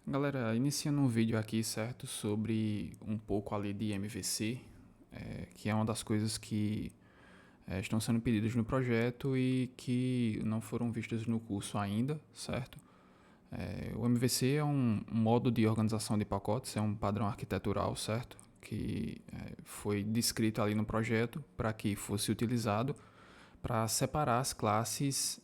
Galera, iniciando um vídeo aqui, certo, sobre um pouco ali de MVC, que é uma das coisas que estão sendo pedidas no projeto e que não foram vistas no curso ainda, certo? O MVC é um modo de organização de pacotes, é um padrão arquitetural, certo? Que foi descrito ali no projeto para que fosse utilizado para separar as classes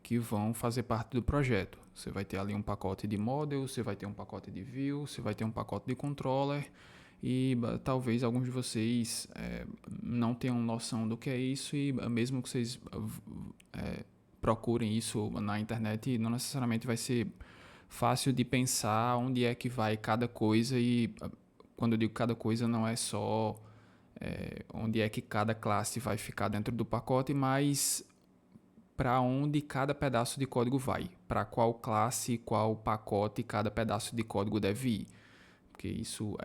que vão fazer parte do projeto. Você vai ter ali um pacote de model, você vai ter um pacote de view, você vai ter um pacote de controller e talvez alguns de vocês não tenham noção do que é isso e mesmo que vocês procurem isso na internet, não necessariamente vai ser fácil de pensar onde é que vai cada coisa e quando eu digo cada coisa não é só onde é que cada classe vai ficar dentro do pacote, mas para onde cada pedaço de código vai, para qual classe, qual pacote cada pedaço de código deve ir, porque isso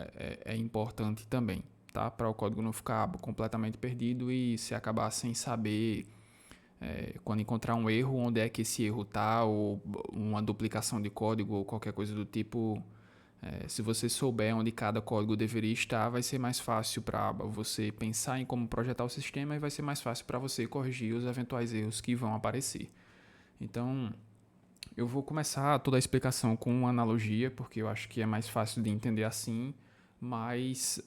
é importante também, tá? Para o código não ficar completamente perdido e se acabar sem saber quando encontrar um erro, onde é que esse erro está, ou uma duplicação de código ou qualquer coisa do tipo. Se você souber onde cada código deveria estar, vai ser mais fácil para você pensar em como projetar o sistema e vai ser mais fácil para você corrigir os eventuais erros que vão aparecer. Então, eu vou começar toda a explicação com uma analogia, porque eu acho que é mais fácil de entender assim, mas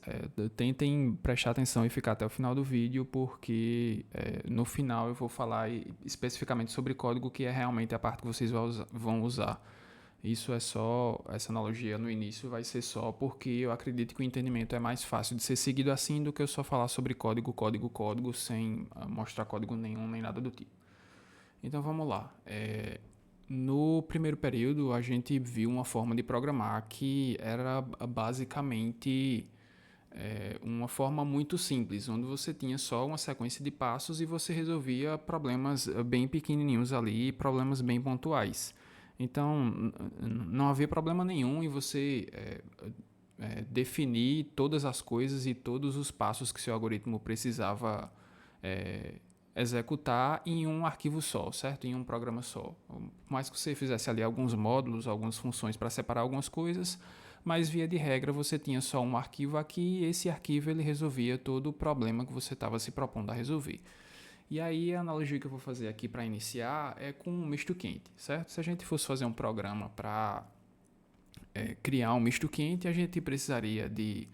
tentem prestar atenção e ficar até o final do vídeo, porque no final eu vou falar especificamente sobre código, que é realmente a parte que vocês vão usar. Isso é só, essa analogia no início vai ser só porque eu acredito que o entendimento é mais fácil de ser seguido assim do que eu só falar sobre código, código, código, sem mostrar código nenhum nem nada do tipo. Então vamos lá. No primeiro período a gente viu uma forma de programar que era basicamente uma forma muito simples, onde você tinha só uma sequência de passos e você resolvia problemas bem pequenininhos ali, problemas bem pontuais. Então, não havia problema nenhum em você definir todas as coisas e todos os passos que seu algoritmo precisava executar em um arquivo só, certo? Em um programa só. Por mais que você fizesse ali alguns módulos, algumas funções para separar algumas coisas, mas via de regra você tinha só um arquivo aqui e esse arquivo ele resolvia todo o problema que você estava se propondo a resolver. E aí a analogia que eu vou fazer aqui para iniciar é com um misto quente, certo? Se a gente fosse fazer um programa para criar um misto quente, a gente precisaria de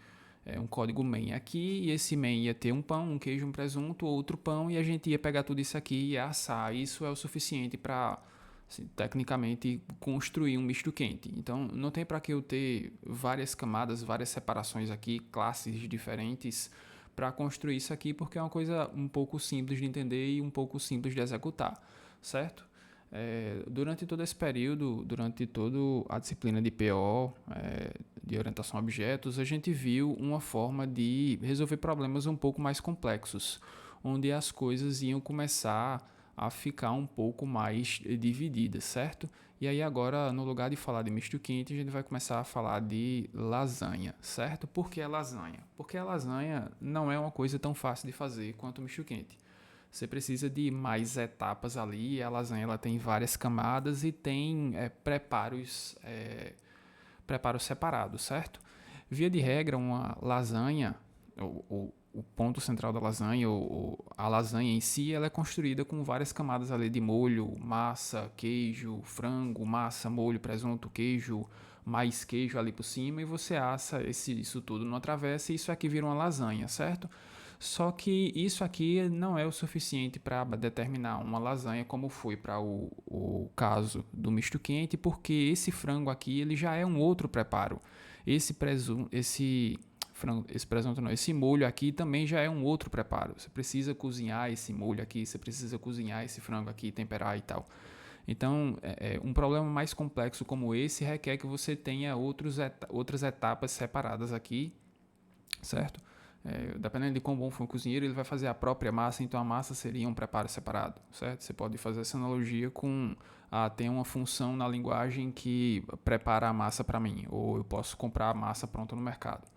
um código main aqui, e esse main ia ter um pão, um queijo, um presunto, outro pão, e a gente ia pegar tudo isso aqui e assar. Isso é o suficiente para, assim, tecnicamente, construir um misto quente. Então, não tem para que eu ter várias camadas, várias separações aqui, classes diferentes para construir isso aqui, porque é uma coisa um pouco simples de entender e um pouco simples de executar, certo? Durante todo esse período, durante toda a disciplina de PO, de orientação a objetos, a gente viu uma forma de resolver problemas um pouco mais complexos, onde as coisas iam começar a ficar um pouco mais divididas, certo? E aí agora, no lugar de falar de misto quente, a gente vai começar a falar de lasanha, certo? Por que a lasanha? Porque a lasanha não é uma coisa tão fácil de fazer quanto o misto quente. Você precisa de mais etapas ali. A lasanha ela tem várias camadas e tem preparos separados, certo? Via de regra, uma lasanha, o ponto central da lasanha, a lasanha em si, ela é construída com várias camadas ali de molho, massa, queijo, frango, massa, molho, presunto, queijo, mais queijo ali por cima e você assa isso tudo numa travessa e isso aqui vira uma lasanha, certo? Só que isso aqui não é o suficiente para determinar uma lasanha como foi para o caso do misto quente, porque esse frango aqui ele já é um outro preparo. Esse molho aqui também já é um outro preparo. Você precisa cozinhar esse molho aqui, você precisa cozinhar esse frango aqui, temperar e tal. Então, um problema mais complexo como esse requer que você tenha outras etapas separadas aqui, certo? Dependendo de quão bom for o cozinheiro, ele vai fazer a própria massa, então a massa seria um preparo separado, certo? Você pode fazer essa analogia com tem uma função na linguagem que prepara a massa para mim, ou eu posso comprar a massa pronta no mercado.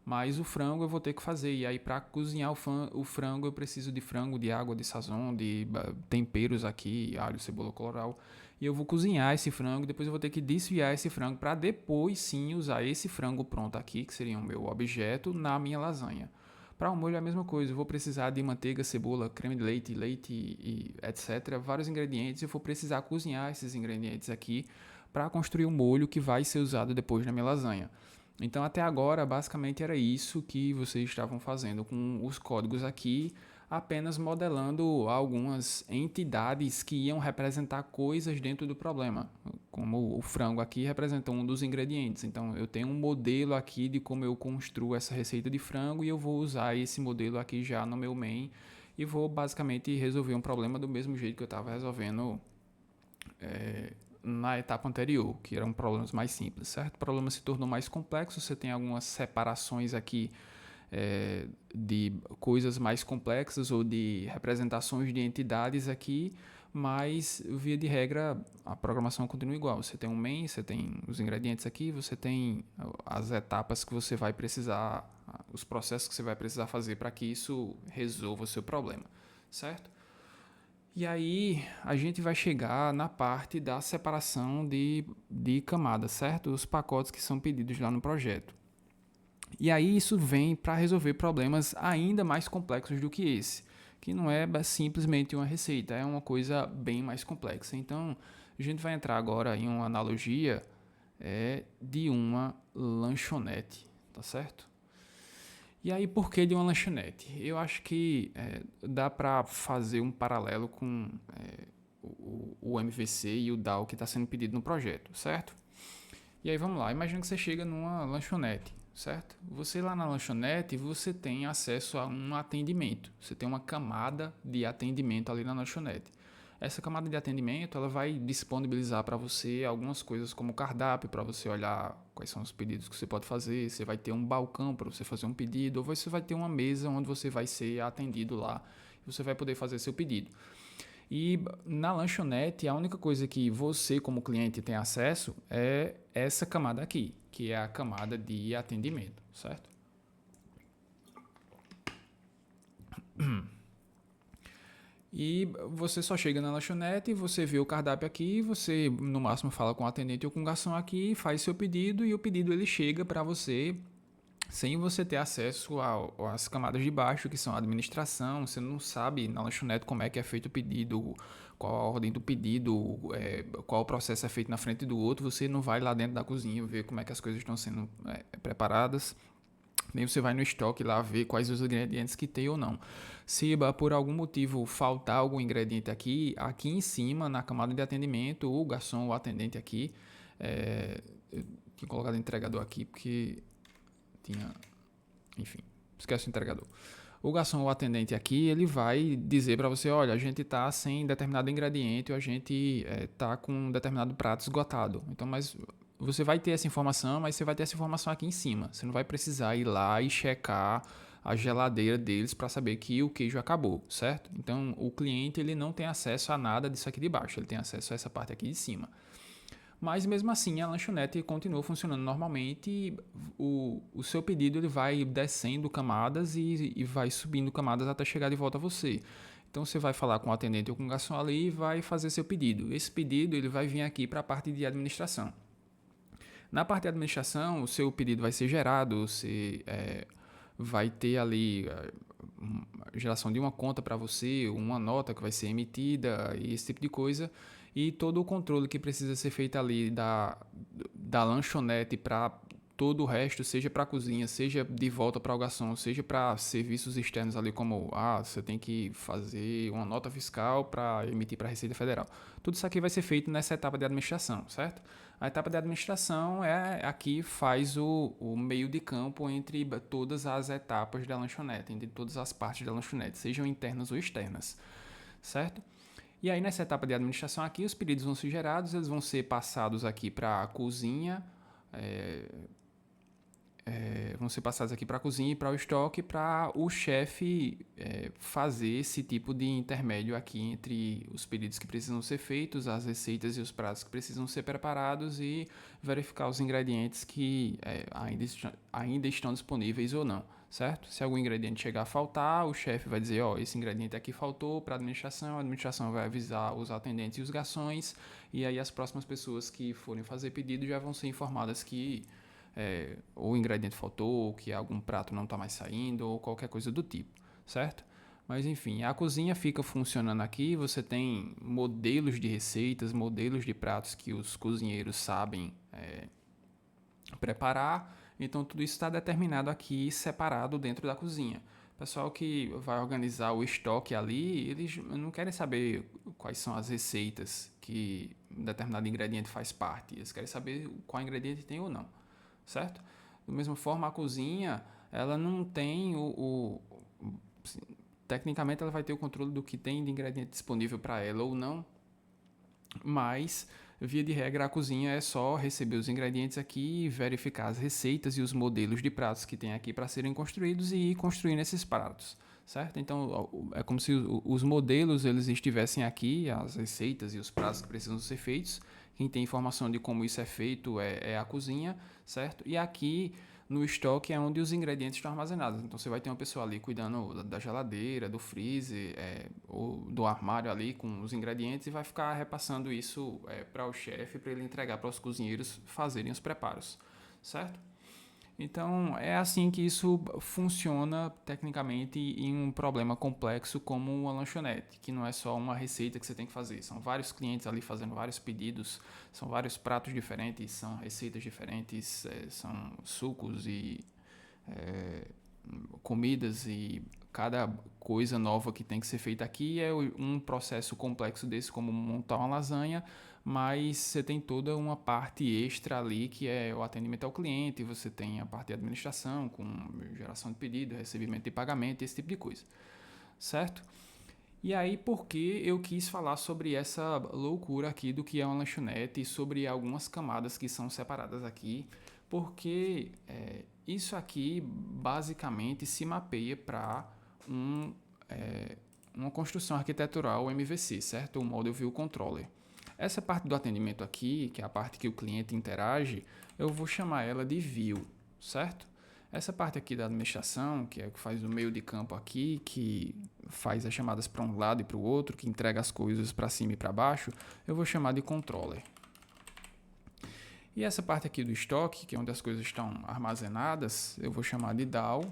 Mas o frango eu vou ter que fazer, e aí para cozinhar o frango eu preciso de frango, de água, de sazon, de temperos aqui, alho, cebola, colorau. e eu vou cozinhar esse frango, depois eu vou ter que desfiar esse frango para depois sim usar esse frango pronto aqui, que seria o meu objeto, na minha lasanha. Para o molho é a mesma coisa, eu vou precisar de manteiga, cebola, creme de leite, leite e etc. Vários ingredientes, eu vou precisar cozinhar esses ingredientes aqui para construir o molho que vai ser usado depois na minha lasanha. Então até agora basicamente era isso que vocês estavam fazendo com os códigos aqui, apenas modelando algumas entidades que iam representar coisas dentro do problema, como o frango aqui representa um dos ingredientes. Então eu tenho um modelo aqui de como eu construo essa receita de frango e eu vou usar esse modelo aqui já no meu main e vou basicamente resolver um problema do mesmo jeito que eu estava resolvendo na etapa anterior, que eram problemas mais simples, certo? O problema se tornou mais complexo, você tem algumas separações aqui de coisas mais complexas ou de representações de entidades aqui, mas via de regra a programação continua igual. Você tem um main, você tem os ingredientes aqui, você tem as etapas que você vai precisar, os processos que você vai precisar fazer para que isso resolva o seu problema, certo? E aí a gente vai chegar na parte da separação de camadas, certo? Os pacotes que são pedidos lá no projeto. E aí isso vem para resolver problemas ainda mais complexos do que esse, que não é simplesmente uma receita, é uma coisa bem mais complexa. Então a gente vai entrar agora em uma analogia de uma lanchonete, tá certo? E aí, por que de uma lanchonete? Eu acho que dá para fazer um paralelo com o MVC e o DAO que está sendo pedido no projeto, certo? E aí, vamos lá. Imagina que você chega numa lanchonete, certo? Você lá na lanchonete, você tem acesso a um atendimento. Você tem uma camada de atendimento ali na lanchonete. Essa camada de atendimento ela vai disponibilizar para você algumas coisas como cardápio, para você olhar quais são os pedidos que você pode fazer. Você vai ter um balcão para você fazer um pedido, ou você vai ter uma mesa onde você vai ser atendido lá e você vai poder fazer seu pedido. E na lanchonete, a única coisa que você, como cliente, tem acesso é essa camada aqui, que é a camada de atendimento, certo? E você só chega na lanchonete, você vê o cardápio aqui, você no máximo fala com o atendente ou com o garçom aqui, faz seu pedido e o pedido ele chega para você sem você ter acesso às camadas de baixo, que são a administração. Você não sabe na lanchonete como é que é feito o pedido, qual a ordem do pedido, qual o processo é feito na frente do outro. Você não vai lá dentro da cozinha ver como é que as coisas estão sendo preparadas. Nem você vai no estoque lá ver quais os ingredientes que tem ou não. Se por algum motivo faltar algum ingrediente aqui em cima, na camada de atendimento, o garçom, o atendente aqui, eu tinha colocado entregador aqui porque tinha, enfim, esquece o entregador. O garçom ou atendente aqui, ele vai dizer para você, olha, a gente tá sem determinado ingrediente ou a gente tá com um determinado prato esgotado. Então, mas você vai ter essa informação, mas você vai ter essa informação aqui em cima. Você não vai precisar ir lá e checar a geladeira deles para saber que o queijo acabou, certo? Então, o cliente ele não tem acesso a nada disso aqui de baixo, ele tem acesso a essa parte aqui de cima. Mas mesmo assim a lanchonete continua funcionando normalmente e o seu pedido ele vai descendo camadas e vai subindo camadas até chegar de volta a você. Então você vai falar com o atendente ou com o garçom ali e vai fazer seu pedido. Esse pedido ele vai vir aqui para a parte de administração. Na parte de administração, o seu pedido vai ser gerado, você vai ter ali a geração de uma conta para você, uma nota que vai ser emitida e esse tipo de coisa. E todo o controle que precisa ser feito ali da lanchonete para todo o resto, seja para a cozinha, seja de volta para o garçom, seja para serviços externos ali como você tem que fazer uma nota fiscal para emitir para a Receita Federal. Tudo isso aqui vai ser feito nessa etapa de administração, certo? A etapa de administração aqui faz o meio de campo entre todas as etapas da lanchonete, entre todas as partes da lanchonete, sejam internas ou externas, certo? E aí nessa etapa de administração aqui, os pedidos vão ser gerados, eles vão ser passados aqui para a cozinha, vão ser passados aqui para a cozinha e para o estoque para o chefe fazer esse tipo de intermédio aqui entre os pedidos que precisam ser feitos, as receitas e os pratos que precisam ser preparados e verificar os ingredientes que ainda estão disponíveis ou não, certo? Se algum ingrediente chegar a faltar, o chefe vai dizer, ó, esse ingrediente aqui faltou para a administração vai avisar os atendentes e os garçons, e aí as próximas pessoas que forem fazer pedido já vão ser informadas que o ingrediente faltou, ou que algum prato não está mais saindo, ou qualquer coisa do tipo, certo? Mas enfim, a cozinha fica funcionando aqui, você tem modelos de receitas, modelos de pratos que os cozinheiros sabem preparar, então tudo isso está determinado aqui, separado dentro da cozinha. O pessoal que vai organizar o estoque ali, eles não querem saber quais são as receitas que um determinado ingrediente faz parte, eles querem saber qual ingrediente tem ou não, certo? Da mesma forma, a cozinha, ela não tem tecnicamente, ela vai ter o controle do que tem de ingrediente disponível para ela ou não, mas, via de regra, a cozinha é só receber os ingredientes aqui, verificar as receitas e os modelos de pratos que tem aqui para serem construídos e ir construindo esses pratos, certo? Então, é como se os modelos eles estivessem aqui, as receitas e os pratos que precisam ser feitos. Quem tem informação de como isso é feito é a cozinha, certo? E aqui no estoque é onde os ingredientes estão armazenados. Então você vai ter uma pessoa ali cuidando da geladeira, do freezer, ou do armário ali com os ingredientes e vai ficar repassando isso para o chefe, para ele entregar para os cozinheiros fazerem os preparos, certo? Então é assim que isso funciona tecnicamente em um problema complexo como uma lanchonete, que não é só uma receita que você tem que fazer, são vários clientes ali fazendo vários pedidos, são vários pratos diferentes, são receitas diferentes, são sucos e comidas e cada coisa nova que tem que ser feita aqui é um processo complexo desse, como montar uma lasanha, mas você tem toda uma parte extra ali que é o atendimento ao cliente, você tem a parte de administração com geração de pedido, recebimento e pagamento, esse tipo de coisa, certo? E aí, por que eu quis falar sobre essa loucura aqui do que é uma lanchonete e sobre algumas camadas que são separadas aqui? Porque isso aqui basicamente se mapeia para uma construção arquitetural MVC, certo? O Model View Controller. Essa parte do atendimento aqui, que é a parte que o cliente interage, eu vou chamar ela de View, certo? Essa parte aqui da administração, que é o que faz o meio de campo aqui, que faz as chamadas para um lado e para o outro, que entrega as coisas para cima e para baixo, eu vou chamar de Controller. E essa parte aqui do estoque, que é onde as coisas estão armazenadas, eu vou chamar de DAO.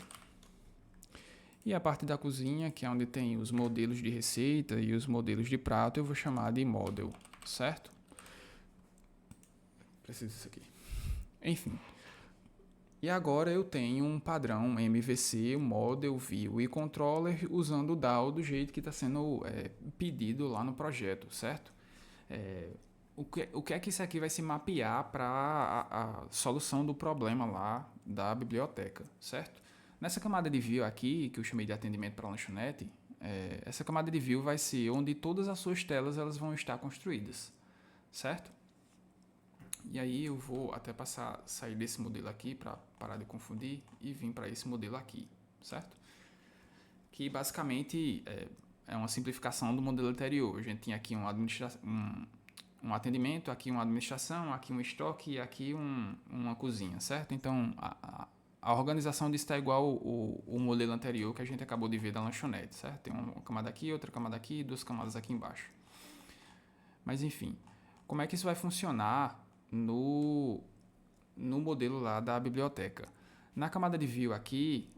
E a parte da cozinha, que é onde tem os modelos de receita e os modelos de prato, eu vou chamar de Model, certo? Preciso disso aqui. Enfim. E agora eu tenho um padrão MVC, Model, View e Controller usando o DAO do jeito que está sendo pedido lá no projeto, certo? O que é que isso aqui vai se mapear para a solução do problema lá da biblioteca, certo? Nessa camada de view aqui, que eu chamei de atendimento para lanchonete, essa camada de view vai ser onde todas as suas telas elas vão estar construídas, certo? E aí eu vou até sair desse modelo aqui para parar de confundir e vir para esse modelo aqui, certo? Que basicamente é uma simplificação do modelo anterior. A gente tinha aqui um atendimento, aqui uma administração, aqui um estoque e aqui uma cozinha, certo? Então a organização disso está igual o modelo anterior que a gente acabou de ver da lanchonete, certo? Tem uma camada aqui, outra camada aqui e duas camadas aqui embaixo. Mas enfim, como é que isso vai funcionar no modelo lá da biblioteca? Na camada de view aqui,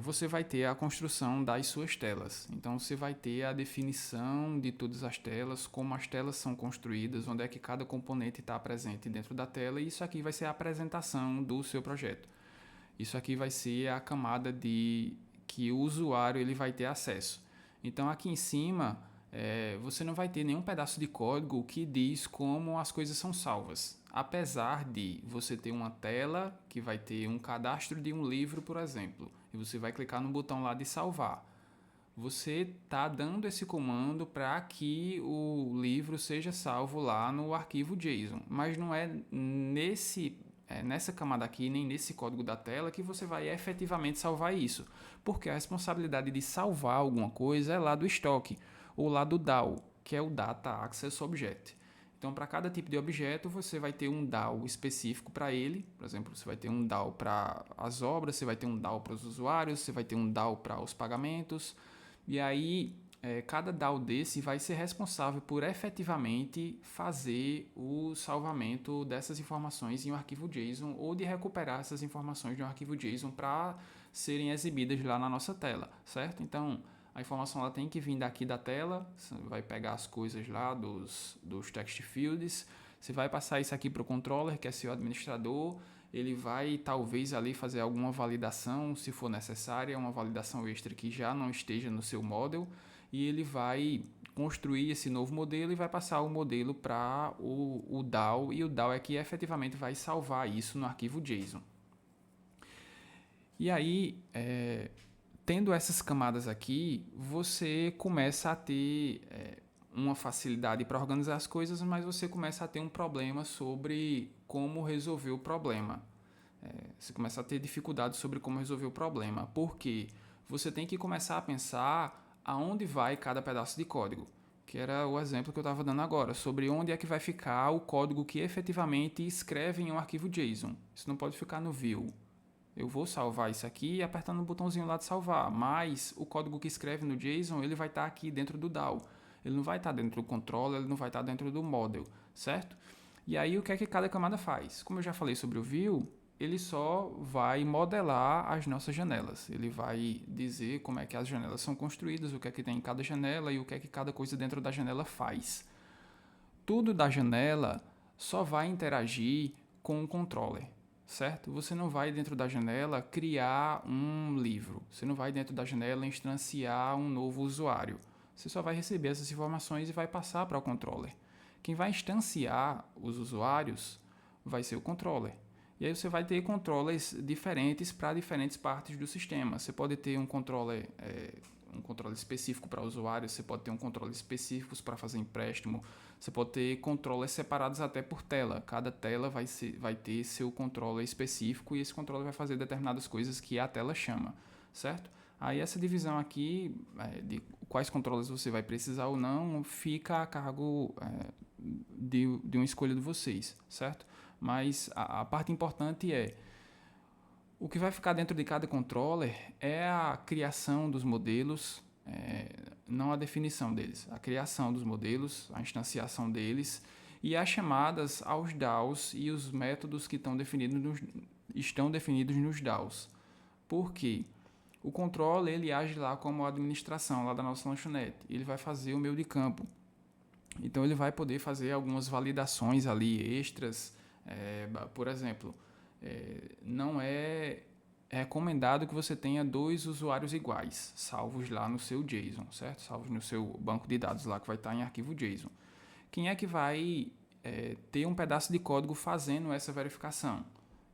você vai ter a construção das suas telas. Então, você vai ter a definição de todas as telas, como as telas são construídas, onde é que cada componente está presente dentro da tela, e isso aqui vai ser a apresentação do seu projeto. Isso aqui vai ser a camada que o usuário ele vai ter acesso. Então, aqui em cima, você não vai ter nenhum pedaço de código que diz como as coisas são salvas. Apesar de você ter uma tela que vai ter um cadastro de um livro, por exemplo, e você vai clicar no botão lá de salvar. Você está dando esse comando para que o livro seja salvo lá no arquivo JSON, mas não é nessa camada aqui, nem nesse código da tela que você vai efetivamente salvar isso, porque a responsabilidade de salvar alguma coisa é lá do estoque, ou lá do DAO, que é o Data Access Object. Então, para cada tipo de objeto, você vai ter um DAO específico para ele. Por exemplo, você vai ter um DAO para as obras, você vai ter um DAO para os usuários, você vai ter um DAO para os pagamentos. E aí, cada DAO desse vai ser responsável por efetivamente fazer o salvamento dessas informações em um arquivo JSON ou de recuperar essas informações de um arquivo JSON para serem exibidas lá na nossa tela, certo? Então, a informação ela tem que vir daqui da tela, você vai pegar as coisas lá dos text fields, você vai passar isso aqui para o controller, que é seu administrador, ele vai talvez ali fazer alguma validação, se for necessária, uma validação extra que já não esteja no seu model, e ele vai construir esse novo modelo e vai passar o modelo para o DAO, e o DAO é que efetivamente vai salvar isso no arquivo JSON. E aí, tendo essas camadas aqui, você começa a ter uma facilidade para organizar as coisas, mas você começa a ter um problema sobre como resolver o problema. Você começa a ter dificuldade sobre como resolver o problema, porque você tem que começar a pensar aonde vai cada pedaço de código, que era o exemplo que eu estava dando agora, sobre onde é que vai ficar o código que efetivamente escreve em um arquivo JSON. Isso não pode ficar no view. Eu vou salvar isso aqui apertando o botãozinho lá de salvar, mas o código que escreve no JSON ele vai estar aqui dentro do DAO. Ele não vai estar dentro do controller, ele não vai estar dentro do model, certo? E aí o que é que cada camada faz? Como eu já falei sobre o view, ele só vai modelar as nossas janelas. Ele vai dizer como é que as janelas são construídas, o que é que tem em cada janela e o que é que cada coisa dentro da janela faz. Tudo da janela só vai interagir com o controller, certo? Você não vai dentro da janela criar um livro. Você não vai dentro da janela instanciar um novo usuário. Você só vai receber essas informações e vai passar para o controller. Quem vai instanciar os usuários vai ser o controller. E aí você vai ter controllers diferentes para diferentes partes do sistema. Você pode ter um controller específico para usuários, você pode ter um controle específico para fazer empréstimo, você pode ter controllers separados até por tela. Cada tela vai ter seu controller específico e esse controller vai fazer determinadas coisas que a tela chama, certo? Aí essa divisão aqui de quais controles você vai precisar ou não fica a cargo de uma escolha de vocês, certo? Mas a parte importante é o que vai ficar dentro de cada controller é a criação dos modelos, não a definição deles, a criação dos modelos, a instanciação deles e as chamadas aos DAOs e os métodos que estão definidos nos DAOs. Por quê? O controller ele age lá como a administração lá da nossa lanchonete. Ele vai fazer o meio de campo. Então ele vai poder fazer algumas validações ali extras. Por exemplo, não é recomendado que você tenha 2 usuários iguais, salvos lá no seu JSON, certo? Salvos no seu banco de dados lá que vai estar em arquivo JSON. Quem é que vai ter um pedaço de código fazendo essa verificação?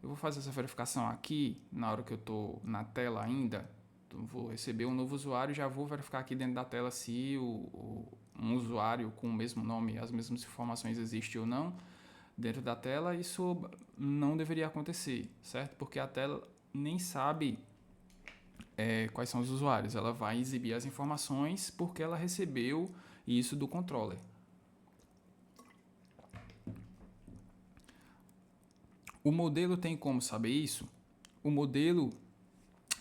Eu vou fazer essa verificação aqui, na hora que eu estou na tela ainda. Então, vou receber um novo usuário e já vou verificar aqui dentro da tela se um usuário com o mesmo nome, as mesmas informações existe ou não. Dentro da tela, isso não deveria acontecer, certo? Porque a tela nem sabe quais são os usuários. Ela vai exibir as informações porque ela recebeu isso do controller. O modelo tem como saber isso? O modelo,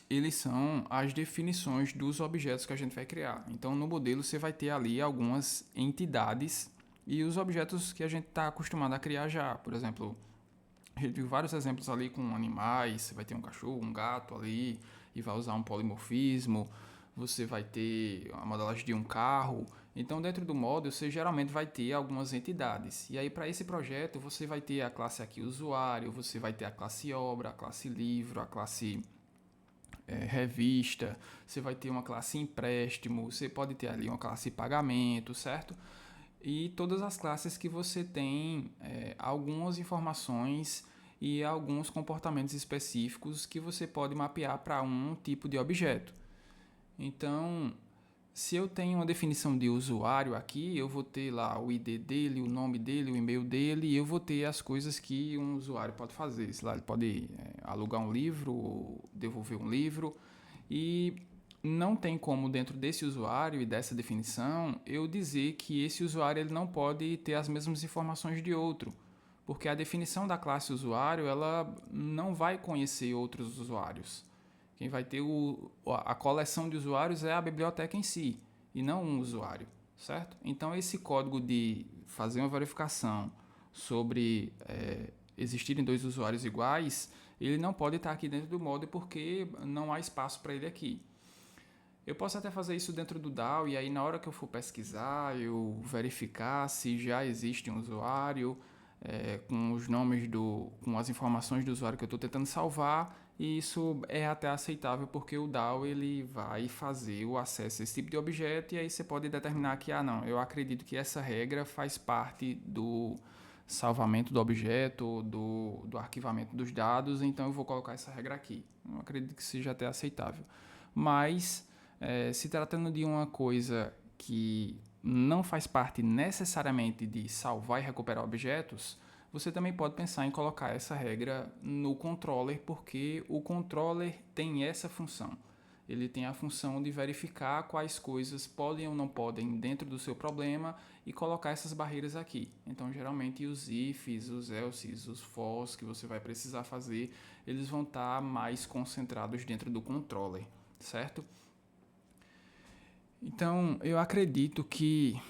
eles são as definições dos objetos que a gente vai criar. Então, no modelo, você vai ter ali algumas entidades e os objetos que a gente está acostumado a criar já. Por exemplo, a gente viu vários exemplos ali com animais. Você vai ter um cachorro, um gato ali e vai usar um polimorfismo. Você vai ter a modelagem de um carro. Então, dentro do model, você geralmente vai ter algumas entidades. E aí, para esse projeto, você vai ter a classe aqui usuário, você vai ter a classe obra, a classe livro, a classe revista, você vai ter uma classe empréstimo, você pode ter ali uma classe pagamento, certo? E todas as classes que você tem algumas informações e alguns comportamentos específicos que você pode mapear para um tipo de objeto. Então, se eu tenho uma definição de usuário aqui, eu vou ter lá o ID dele, o nome dele, o e-mail dele, e eu vou ter as coisas que um usuário pode fazer. Sei lá, ele pode alugar um livro, ou devolver um livro. E não tem como, dentro desse usuário e dessa definição, eu dizer que esse usuário ele não pode ter as mesmas informações de outro, porque a definição da classe usuário ela não vai conhecer outros usuários. Quem vai ter a coleção de usuários é a biblioteca em si, e não um usuário, certo? Então, esse código de fazer uma verificação sobre existirem dois usuários iguais, ele não pode estar aqui dentro do model porque não há espaço para ele aqui. Eu posso até fazer isso dentro do DAO e aí na hora que eu for pesquisar, eu verificar se já existe um usuário com os nomes com as informações do usuário que eu estou tentando salvar, e isso é até aceitável porque o DAO ele vai fazer o acesso a esse tipo de objeto e aí você pode determinar que, não, eu acredito que essa regra faz parte do salvamento do objeto, do arquivamento dos dados, então eu vou colocar essa regra aqui. Eu acredito que seja até aceitável. Mas se tratando de uma coisa que não faz parte necessariamente de salvar e recuperar objetos, você também pode pensar em colocar essa regra no controller, porque o controller tem essa função. Ele tem a função de verificar quais coisas podem ou não podem dentro do seu problema e colocar essas barreiras aqui. Então, geralmente, os ifs, os elses, os fors que você vai precisar fazer, eles vão estar mais concentrados dentro do controller, certo? Então, eu acredito que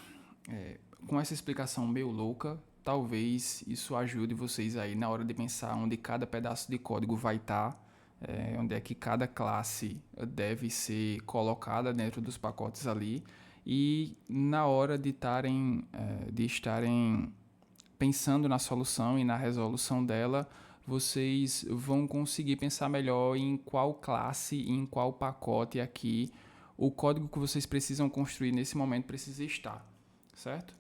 com essa explicação meio louca, talvez isso ajude vocês aí na hora de pensar onde cada pedaço de código vai estar, onde é que cada classe deve ser colocada dentro dos pacotes ali, e na hora de estarem pensando na solução e na resolução dela, vocês vão conseguir pensar melhor em qual classe e em qual pacote aqui o código que vocês precisam construir nesse momento precisa estar, certo?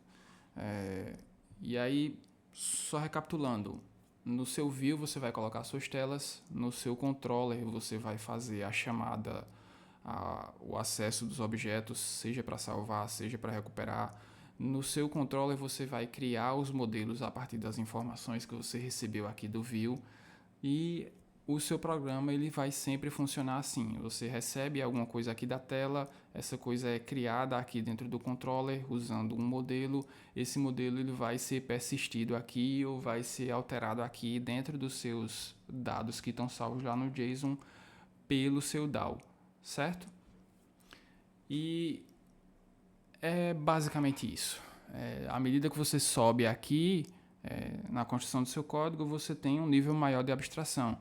E aí, só recapitulando, no seu view você vai colocar suas telas, no seu controller você vai fazer a chamada, o acesso dos objetos, seja para salvar, seja para recuperar. No seu controller você vai criar os modelos a partir das informações que você recebeu aqui do view, e o seu programa ele vai sempre funcionar assim. Você recebe alguma coisa aqui da tela, essa coisa é criada aqui dentro do controller usando um modelo. Esse modelo ele vai ser persistido aqui ou vai ser alterado aqui dentro dos seus dados que estão salvos lá no JSON pelo seu DAO, certo? E é basicamente isso. À medida que você sobe aqui na construção do seu código, você tem um nível maior de abstração.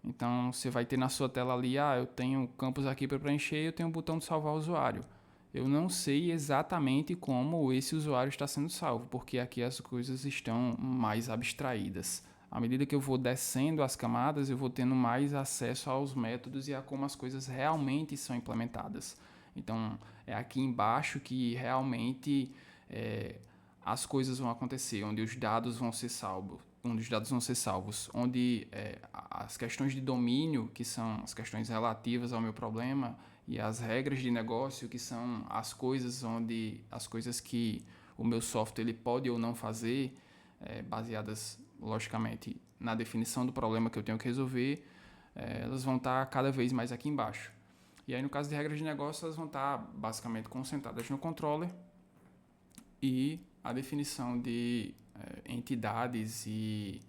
Então, você vai ter na sua tela ali, eu tenho campos aqui para preencher, eu tenho um botão de salvar o usuário. Eu não sei exatamente como esse usuário está sendo salvo, porque aqui as coisas estão mais abstraídas. À medida que eu vou descendo as camadas, eu vou tendo mais acesso aos métodos e a como as coisas realmente são implementadas. Então, é aqui embaixo que realmente as coisas vão acontecer, onde os dados vão ser salvos, onde as questões de domínio, que são as questões relativas ao meu problema, e as regras de negócio, que são as coisas que o meu software ele pode ou não fazer, baseadas, logicamente, na definição do problema que eu tenho que resolver, elas vão estar cada vez mais aqui embaixo. E aí, no caso de regras de negócio, elas vão estar basicamente concentradas no controller, e a definição de entidades e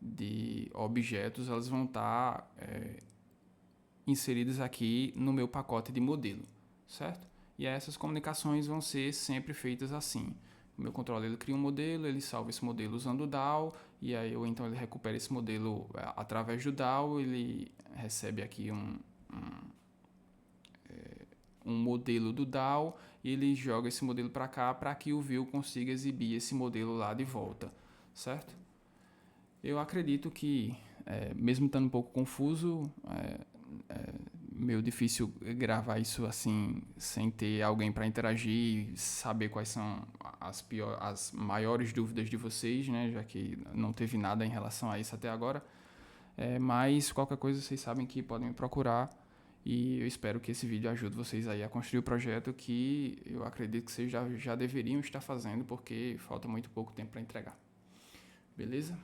de objetos, elas vão estar inseridas aqui no meu pacote de modelo, certo? E essas comunicações vão ser sempre feitas assim. O meu controller ele cria um modelo, ele salva esse modelo usando o DAO, e aí então ele recupera esse modelo através do DAO, ele recebe aqui um modelo do DAO, e ele joga esse modelo para cá para que o view consiga exibir esse modelo lá de volta, certo? Eu acredito que, mesmo estando um pouco confuso, meio difícil gravar isso assim, sem ter alguém para interagir e saber quais são as maiores dúvidas de vocês, né? Já que não teve nada em relação a isso até agora. Mas qualquer coisa vocês sabem que podem me procurar, e eu espero que esse vídeo ajude vocês aí a construir o projeto que eu acredito que vocês já deveriam estar fazendo, porque falta muito pouco tempo para entregar. Beleza?